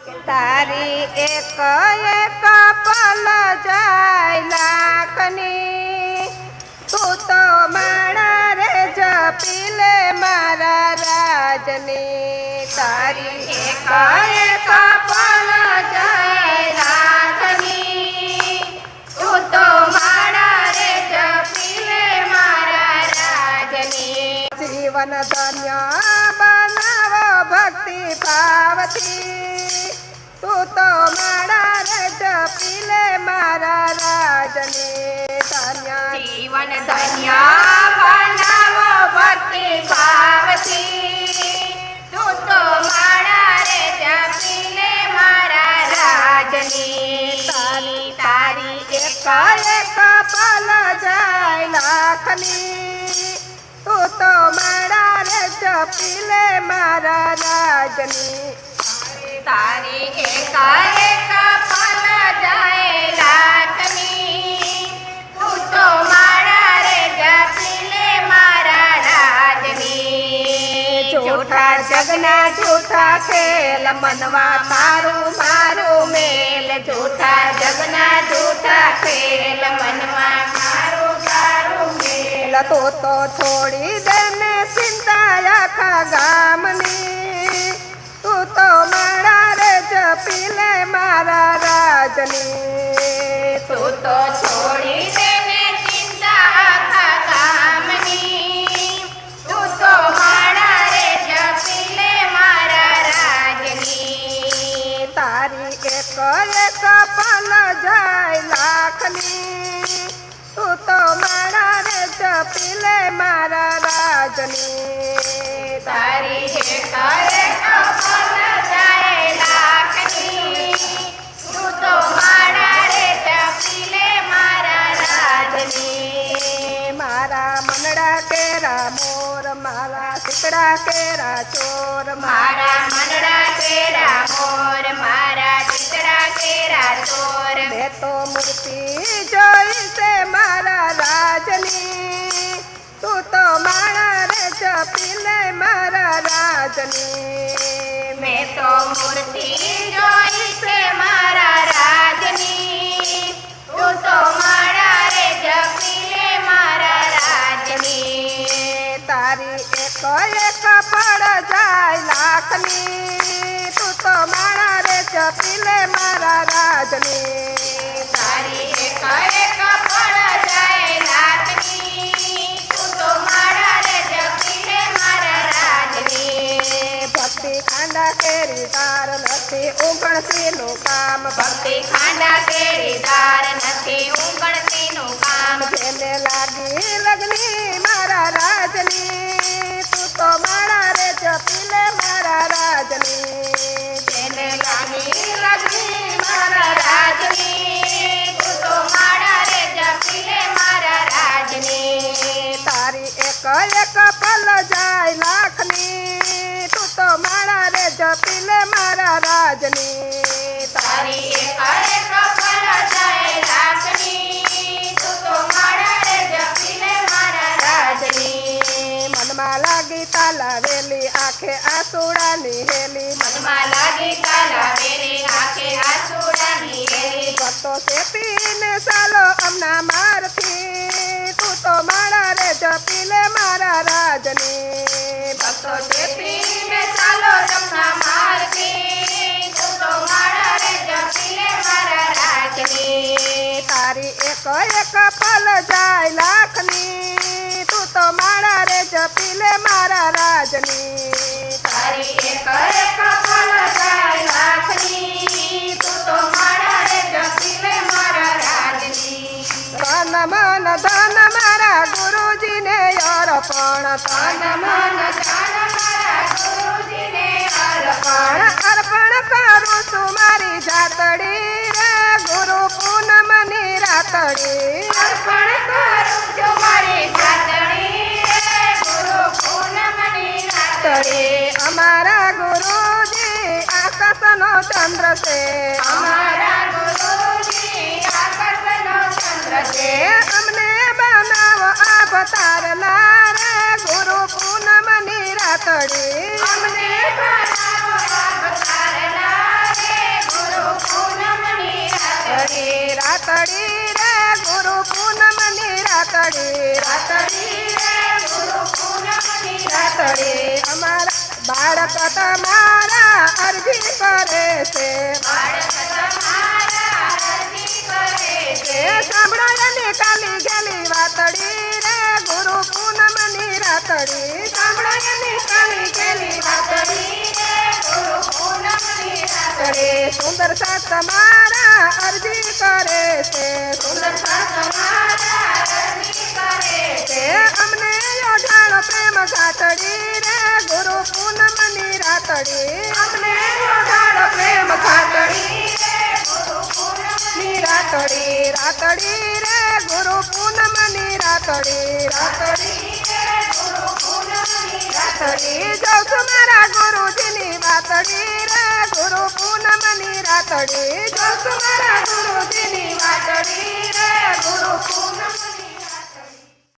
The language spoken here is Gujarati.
તારી એક એક પલ જાય લાખની, તું તો માળા રે જપી લે મારા રાજની. તારી એક એક પલ જાય લાખની, તું તો માળા રે જપી લે મારા રાજની. જીવન ધન્ય બનાવો ભક્તિ ભાવથી, તું તો માળા રે જપી લે મારા રાજની. ધન્ય જીવન ધન્ય બનાવો ભક્તિ ભાવથી, તું તો માળા રે જપી લે મારા રાજની. તારી એક એક પલ જાય લાખની, તું તો માળા રે જપી લે મારા રાજની. તારી એક એક પલ જાય લાખની, તું તો માળા રે જપી લે મારા રાજની. જૂઠા જગના જૂઠા ખેલ મનવા તારું મારું મેલ, જૂઠા જગના જૂઠા ખેલ મનમાં મારું તારું મેલ. તો છોડી દે ને ચિંતા આખા ગામની, તું તો માળા રે જપી લે મારા રાજની. તું તો છોડી દે ને ચિંતા આખા ગામની, તું તો માળા રે જપી લે મારા રાજની. તારી એક એક પલ જાય લાખની, તું તો માળા રે જપી લે મારા રાજની. તારી એક એક પલ જાય લાખની, તું તો માળા રે જપી લે મારા રાજની. મારા મનડા કેરા મોર, મારા શીકડા કેરા ચોર, મારા મનડા કેરા મોર, મારા ચિતડા કેરા ચોર. મેં તો મૂર્તિ જોઈ છે મારા રાજની, તું તો માળા રે જપી લે મારા રાજની. મેં તો મૂર્તિ જોઈ છે મારા રાજની, તું તો માળા રે જપી લે મારા રાજની. તારી એક એક પળ જાય લાખની, તું તો માળા રે જપી લે મારા રાજની. તારી એક એક પળ જાય લાખની, તું તો માળા રે જપી લે મારા રાજની. ભક્તિ ખાંડા કેરી તાર નથી ઉગણસીનું કામ, ભક્તિ ખાંડા કેરીદાર નથી ઉગણતીનું કામ. જેને લાગી લગની મારા રાજની, તું તો માળા રે જપી લે મારા રાજની. જેને લાગી લગની મારા રાજની, તું તો માળા રે જપી લે મારા રાજની. તારી એક એક પલ જાય લાખની, તું તો માળા રે જપી લે મારા રાજની. તારી એક એક પલ જાય લાખની, તું તો માળા રે જપી લે મારા રાજની. મનમાં લાગી તાલાવેલી આંખે આસુડાની હેલી, મનમાં લાગી તાલાવેલી આંખે આંસુડાની હેલી. ભક્તો શેપીને ચાલો અમના મારથી, તું તો માળા રે જપી લે મારા રાજની. ભક્તો શેપીને ચાલો જમના માર્ગે, તું તો માળા રે જપી લે મારા રાજની. તારી એક એક પલ જાય લાખની, તું તો માળા રે જપી લે મારા રાજની. તારી એક એક પલ જાય લાખની, તું તો માળા રે જપી લે મારા રાજની. તન મન ધન મારા ગુરુજીને અર્પણ, તન મન ધન મારા ગુરુજીને અર્પણ. અર્પણ કરું છું મારી જાતડી રે, ગુરુ પૂનમની રાતડી. અર્પણ કરું છું મારી જાતડી રે, ગુરુ પૂનમની રાતડી. અમારા ગુરુજી આકાશનો ચંદ્ર છે, અમારા ગુરુજી આકાશનો ચંદ્ર છે. અમને બનાવો અવતારના રે, ગુરુ પૂનમની રાતડી. અમને બનાવો અવતારના રે, રાતડી રે ગુરુ પૂનમની રાતડી રાતડી રે ગુરુ પૂનમની રાતડી અમારા બાળક તમારા અરજી કરે છે બાળક તમારા અરજી કરે છે એ સાંભળો એની કાલી ગેલી વાતડી રે ગુરુ પૂનમની રાતડી સાંભળો એની કાલી ગેલી વાતડી રાતડી રે ગુરુ પૂનમની રાતડી રાતડી સુંદર સાથ તમારા અરજી કરે છે સુંદર તમારા અરજી કરે તે છે અમને યોજાણો પ્રેમ ઘાટડી રે ગુરુ પૂનમની રાતડી અમને યોજાણો પ્રેમ ઘાટડી રે ગુરુ પૂનમની રાતડી રાતડી રે ગુરુ પૂનમની રાતડી રાતડી રે ગુરુ પૂનમની રાતડી રાતડી જાઉં છું મારા ગુરુજીની વાતડી રે ગુરુ પૂનમની રાતડી જાઉં છું મારા ગુરુજીની